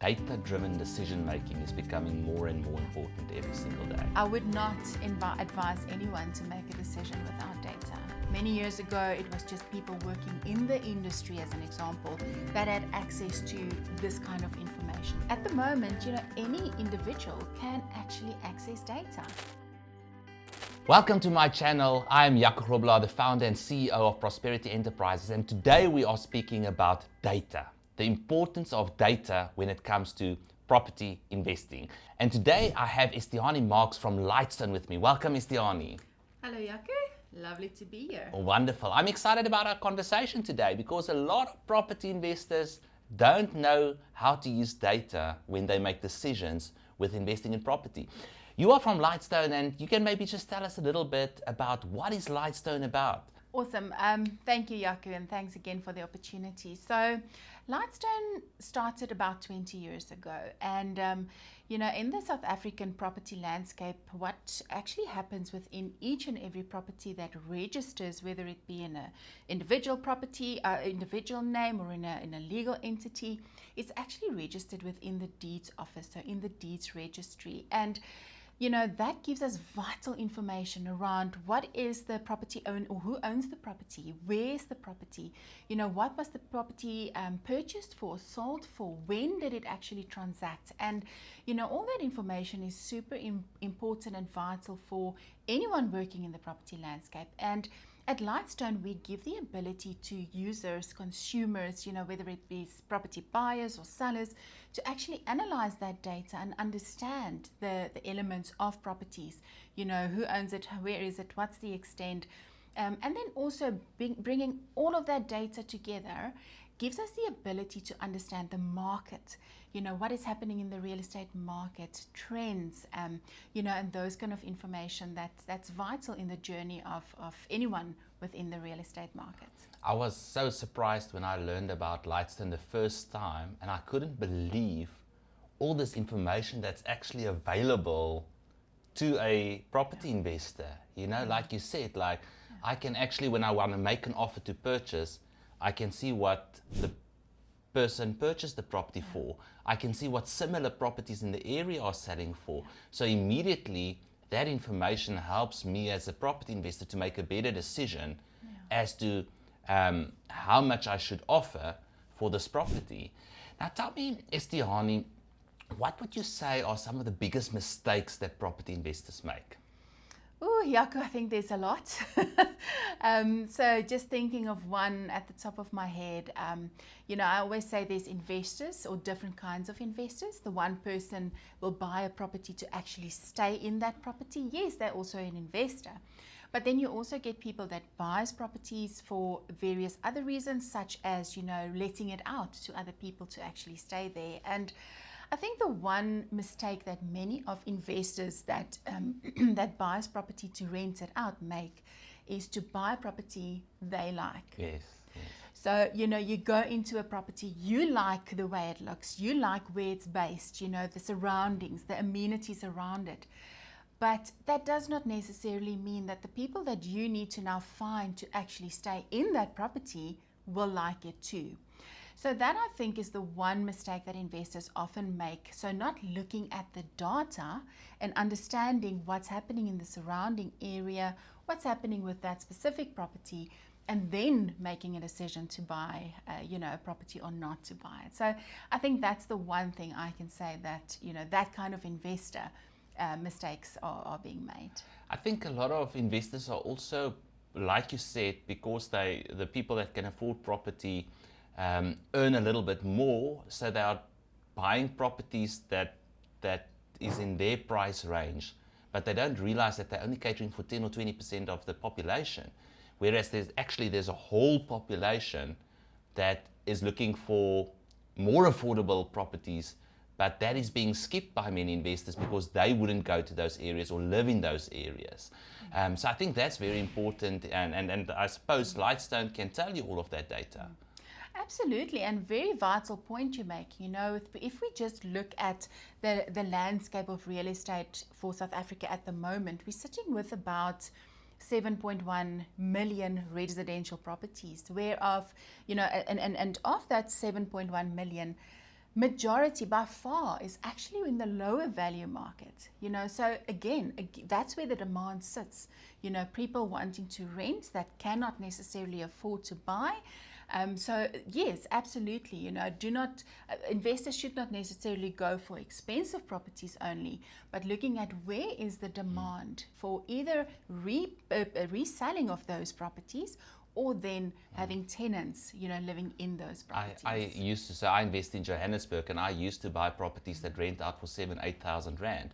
data-driven decision making is becoming more and more important every single day. I would not advise anyone to make a decision without data. Many years ago, it was just people working in the industry, as an example, that had access to this kind of information. At the moment, any individual can actually access data. Welcome to my channel. I'm Jaco Grobbelaar, the founder and CEO of Prosperity Enterprises, and today we are speaking about data, the importance of data when it comes to property investing. And today I have Esteani Marx from Lightstone with me. Welcome, Esteani. Hello, Jaco. Lovely to be here. Wonderful. I'm excited about our conversation today because a lot of property investors don't know how to use data when they make decisions with investing in property. You are from Lightstone, and you can maybe just tell us a little bit about what is Lightstone about. Awesome. Thank you, Jaco, and thanks again for the opportunity. So Lightstone started about 20 years ago, and in the South African property landscape, what actually happens within each and every property that registers, whether it be in an individual property, individual name, or in a legal entity, it's actually registered within the deeds office, so in the deeds registry. And that gives us vital information around what is the property owned, or who owns the property, where's the property, what was the property purchased for, sold for, when did it actually transact, and all that information is super important and vital for anyone working in the property landscape. And at Lightstone, we give the ability to users, consumers, whether it be property buyers or sellers, to actually analyze that data and understand the elements of properties. Who owns it, where is it, what's the extent, and then also bringing all of that data together gives us the ability to understand the market, what is happening in the real estate market, trends, and those kind of information that's vital in the journey of anyone within the real estate market. I was so surprised when I learned about Lightstone the first time, and I couldn't believe all this information that's actually available to a property investor. Like you said, I can actually, when I want to make an offer to purchase, I can see what the person purchased the property for. I can see what similar properties in the area are selling for. So immediately that information helps me as a property investor to make a better decision as to how much I should offer for this property. Now tell me, Esteani, what would you say are some of the biggest mistakes that property investors make? Oh, Jaco, I think there's a lot. So just thinking of one at the top of my head, I always say there's investors, or different kinds of investors. The one person will buy a property to actually stay in that property. Yes, they're also an investor. But then you also get people that buys properties for various other reasons, such as, letting it out to other people to actually stay there. And I think the one mistake that many of investors that that buys property to rent it out make is to buy property they like. Yes. So, you go into a property, you like the way it looks, you like where it's based, the surroundings, the amenities around it. But that does not necessarily mean that the people that you need to now find to actually stay in that property will like it too. So that, I think, is the one mistake that investors often make. So not looking at the data and understanding what's happening in the surrounding area, what's happening with that specific property, and then making a decision to buy, a property or not to buy it. So I think that's the one thing I can say that, that kind of investor mistakes are being made. I think a lot of investors are also, like you said, because the people that can afford property earn a little bit more, so they are buying properties that is in their price range, but they don't realize that they're only catering for 10 or 20% of the population, whereas there's a whole population that is looking for more affordable properties, but that is being skipped by many investors because they wouldn't go to those areas or live in those areas. So I think that's very important, and I suppose Lightstone can tell you all of that data. Absolutely, and very vital point you make. If we just look at the landscape of real estate for South Africa at the moment, we're sitting with about 7.1 million residential properties, whereof, and of that 7.1 million, majority by far is actually in the lower value market, so again, that's where the demand sits, people wanting to rent that cannot necessarily afford to buy. So yes, absolutely, do not investors should not necessarily go for expensive properties only, but looking at where is the demand for either reselling of those properties, or then having tenants, living in those properties. I used to say, I invest in Johannesburg, and I used to buy properties that rent out for 7,000-8,000 rand.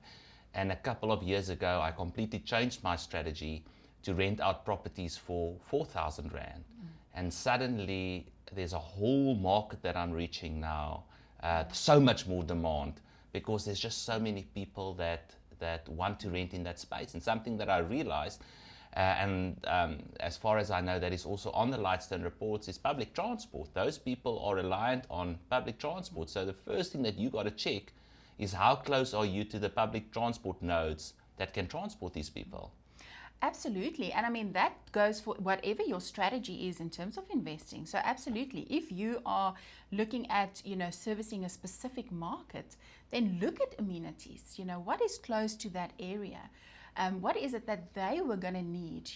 And a couple of years ago, I completely changed my strategy to rent out properties for 4,000 rand. And suddenly, there's a whole market that I'm reaching now. So much more demand, because there's just so many people that want to rent in that space. And something that I realized, as far as I know, that is also on the Lightstone reports, is public transport. Those people are reliant on public transport. So the first thing that you got to check is how close are you to the public transport nodes that can transport these people. Absolutely. And I mean, that goes for whatever your strategy is in terms of investing. So absolutely, if you are looking at, servicing a specific market, then look at amenities. What is close to that area? What is it that they were going to need,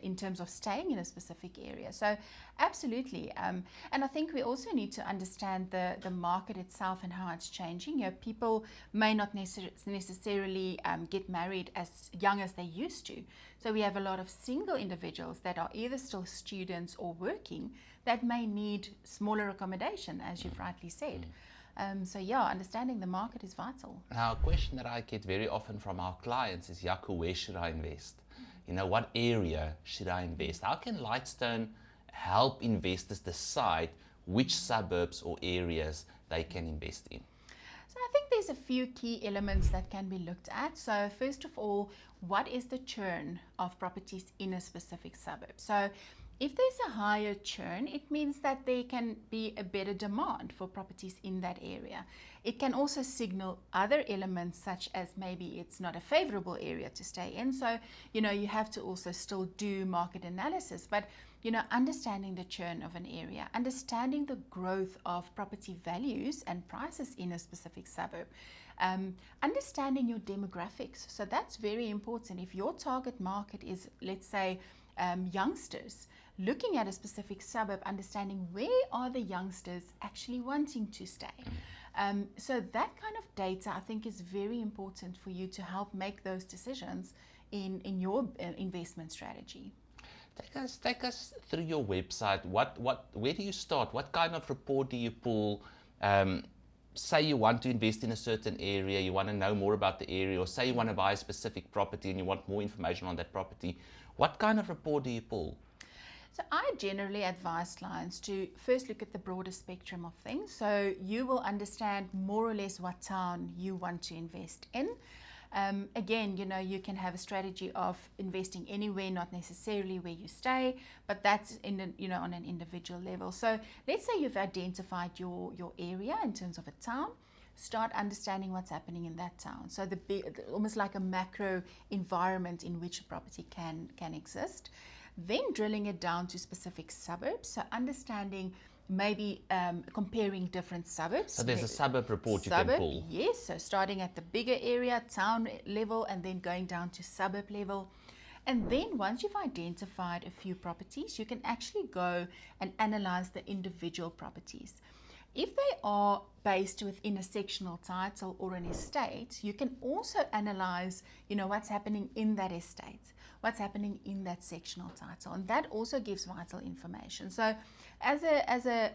in terms of staying in a specific area? So absolutely. And I think we also need to understand the market itself and how it's changing. People may not necessarily get married as young as they used to. So we have a lot of single individuals that are either still students or working that may need smaller accommodation, as you've rightly said. So yeah, understanding the market is vital. Now, a question that I get very often from our clients is, Jaco, where should I invest? What area should I invest? How can Lightstone help investors decide which suburbs or areas they can invest in? So I think there's a few key elements that can be looked at. So first of all, what is the churn of properties in a specific suburb? So if there's a higher churn, it means that there can be a better demand for properties in that area. It can also signal other elements, such as maybe it's not a favorable area to stay in. So, you have to also still do market analysis, but, understanding the churn of an area, understanding the growth of property values and prices in a specific suburb, understanding your demographics. So that's very important. If your target market is, let's say, youngsters, looking at a specific suburb, understanding where are the youngsters actually wanting to stay. So that kind of data, I think, is very important for you to help make those decisions in your investment strategy. Take us through your website. Where do you start? What kind of report do you pull? Say you want to invest in a certain area, you want to know more about the area, or say you want to buy a specific property and you want more information on that property. What kind of report do you pull? So I generally advise clients to first look at the broader spectrum of things. So you will understand more or less what town you want to invest in. Again, you can have a strategy of investing anywhere, not necessarily where you stay, but that's on an individual level. So let's say you've identified your area in terms of a town. Start understanding what's happening in that town. So almost like a macro environment in which a property can exist. Then drilling it down to specific suburbs. So understanding, maybe comparing different suburbs. So there's a suburb report you can pull. Yes, so starting at the bigger area, town level, and then going down to suburb level. And then once you've identified a few properties, you can actually go and analyze the individual properties. If they are based within a sectional title or an estate, you can also analyze, what's happening in that estate, what's happening in that sectional title, and that also gives vital information. So, as a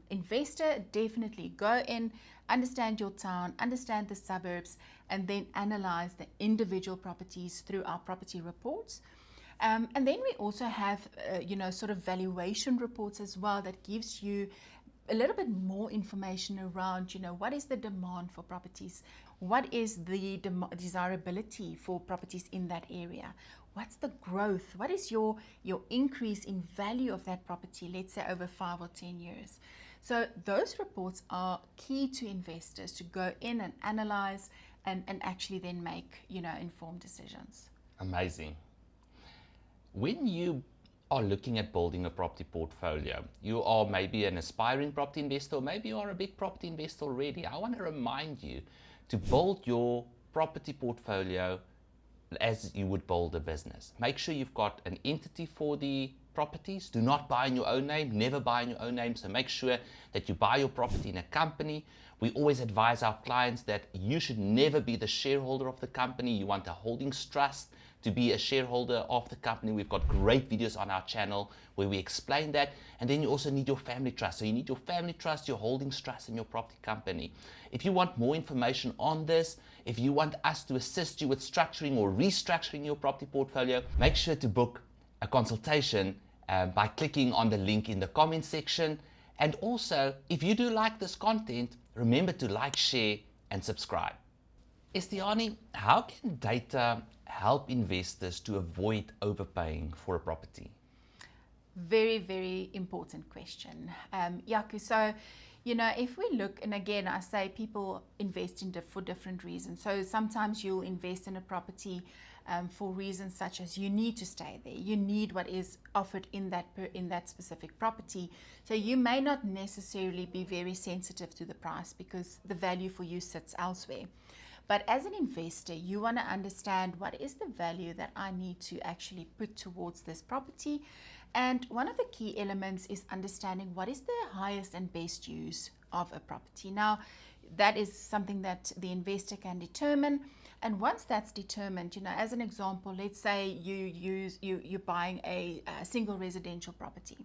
investor, definitely go in, understand your town, understand the suburbs, and then analyze the individual properties through our property reports. And then we also have, sort of valuation reports as well that gives you a little bit more information around, what is the demand for properties? What is the desirability for properties in that area? What's the growth? What is your increase in value of that property, let's say over 5 or 10 years? So those reports are key to investors to go in and analyze and actually then make, informed decisions. Amazing. When you are looking at building a property portfolio. You are maybe an aspiring property investor, or maybe you are a big property investor already. I want to remind you to build your property portfolio as you would build a business. Make sure you've got an entity for the properties. Do not buy in your own name, never buy in your own name. So make sure that you buy your property in a company. We always advise our clients that you should never be the shareholder of the company. You want a holdings trust to be a shareholder of the company. We've got great videos on our channel where we explain that. And then you also need your family trust. So you need your family trust, your holdings trust, and your property company. If you want more information on this, if you want us to assist you with structuring or restructuring your property portfolio, make sure to book a consultation by clicking on the link in the comment section. And also, if you do like this content, remember to like, share, and subscribe. Esteani, how can data help investors to avoid overpaying for a property? Very, very important question. Jaco, so, if we look, and again, I say people invest for different reasons. So sometimes you'll invest in a property for reasons such as you need to stay there. You need what is offered in that specific property. So you may not necessarily be very sensitive to the price because the value for you sits elsewhere. But as an investor, you want to understand what is the value that I need to actually put towards this property. And one of the key elements is understanding what is the highest and best use of a property. Now, that is something that the investor can determine. And once that's determined, as an example, let's say you're buying a single residential property.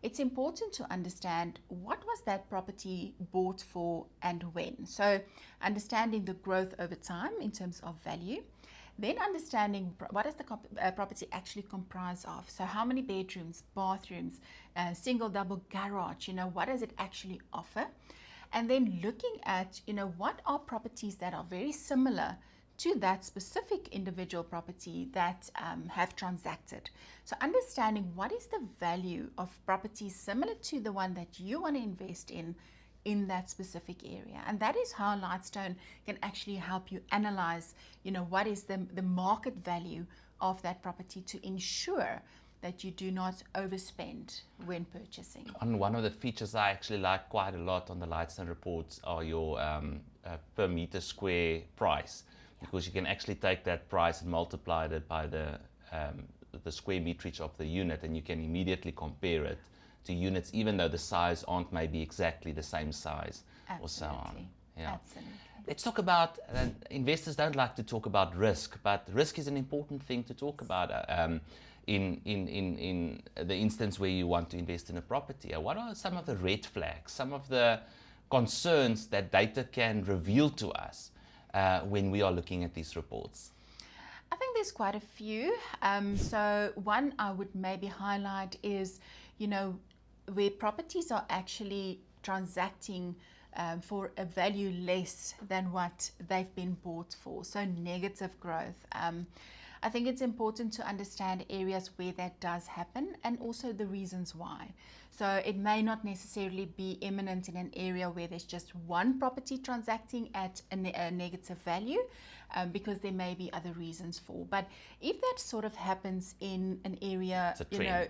It's important to understand what was that property bought for and when. So understanding the growth over time in terms of value, then understanding what does the property actually comprise of. So how many bedrooms, bathrooms, single, double garage, what does it actually offer? And then looking at, what are properties that are very similar to that specific individual property that have transacted. So understanding what is the value of properties similar to the one that you want to invest in that specific area. And that is how Lightstone can actually help you analyze, what is the market value of that property to ensure that you do not overspend when purchasing. One of the features I actually like quite a lot on the Lightstone reports are your per meter square price. Because you can actually take that price and multiply it by the square meterage of the unit, and you can immediately compare it to units, even though the size aren't maybe exactly the same size. Absolutely. Or so on. Yeah. Absolutely. Let's talk about, investors don't like to talk about risk, but risk is an important thing to talk about in the instance where you want to invest in a property. What are some of the red flags, some of the concerns that data can reveal to us when we are looking at these reports? I think there's quite a few. So one I would maybe highlight is, where properties are actually transacting for a value less than what they've been bought for. So negative growth. I think it's important to understand areas where that does happen and also the reasons why. So it may not necessarily be imminent in an area where there's just one property transacting at a negative value, because there may be other reasons for. But if that sort of happens in an area,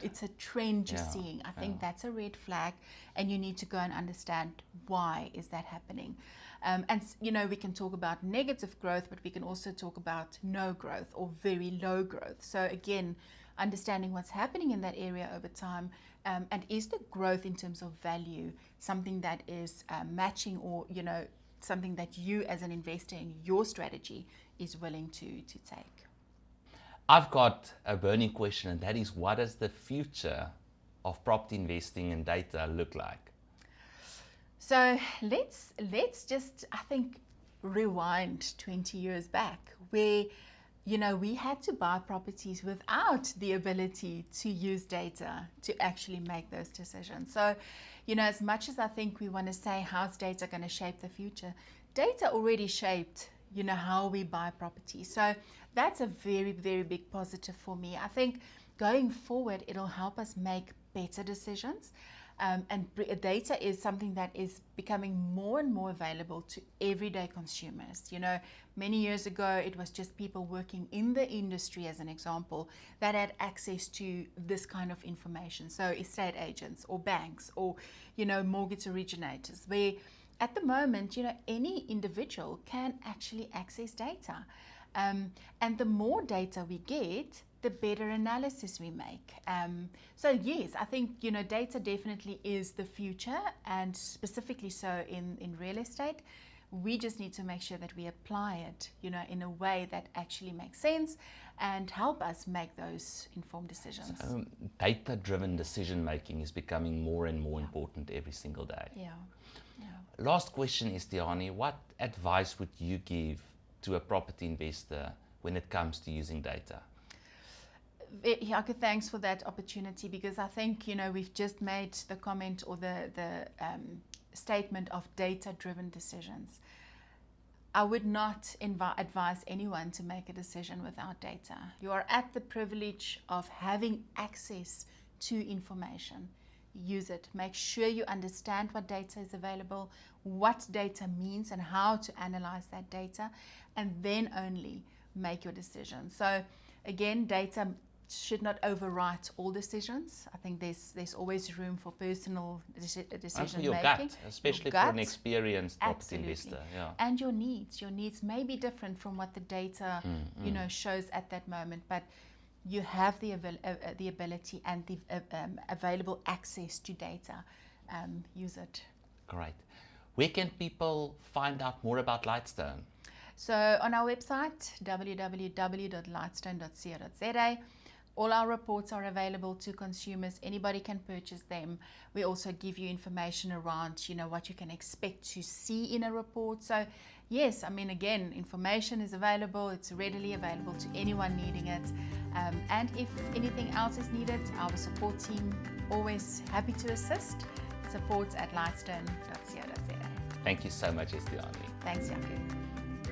it's a trend you're seeing, I think that's a red flag, and you need to go and understand why is that happening. And we can talk about negative growth, but we can also talk about no growth or very low growth. So again, understanding what's happening in that area over time, and is the growth in terms of value something that is matching, or something that you as an investor in your strategy is willing to take. I've got a burning question, and that is, what does the future of property investing and data look like? So let's just, I think, rewind 20 years back, where we had to buy properties without the ability to use data to actually make those decisions. So, as much as I think we want to say how's data going to shape the future, data already shaped, how we buy properties. So that's a very, very big positive for me. I think going forward, it'll help us make better decisions. Data is something that is becoming more and more available to everyday consumers. You know, many years ago, it was just people working in the industry, as an example, that had access to this kind of information. So estate agents or banks or, you know, mortgage originators, where at the moment, you know, any individual can actually access data. And the more data we get, the better analysis we make. So yes, I think, you know, data definitely is the future, and specifically so in real estate. We just need to make sure that we apply it, you know, in a way that actually makes sense and help us make those informed decisions. So, data-driven decision making is becoming more and more important every single day. Yeah. Last question, Esteani, what advice would you give to a property investor when it comes to using data? Jaco, thanks for that opportunity, because I think, you know, we've just made the comment or the statement of data-driven decisions. I would not advise anyone to make a decision without data. You are at the privilege of having access to information. Use it. Make sure you understand what data is available, what data means, and how to analyze that data, and then only make your decision. So again, data should not overwrite all decisions. I think there's always room for personal decision and for your making. gut, especially for an experienced property investor. Yeah. And your needs may be different from what the data you know shows at that moment, but you have the ability and the available access to data. Use it. Great. Where can people find out more about Lightstone? So on our website, www.lightstone.co.za, all our reports are available to consumers. Anybody can purchase them. We also give you information around, you know, what you can expect to see in a report. So yes, I mean, again, information is available. It's readily available to anyone needing it. And if anything else is needed, our support team always happy to assist. support@lightstone.co.za. Thank you so much, Esteani. Thanks, Jaco.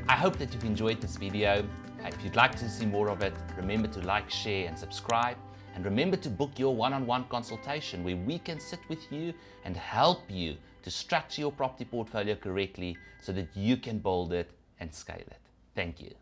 I hope that you've enjoyed this video. If you'd like to see more of it, remember to like, share, and subscribe. And remember to book your one-on-one consultation where we can sit with you and help you to structure your property portfolio correctly so that you can build it and scale it. Thank you.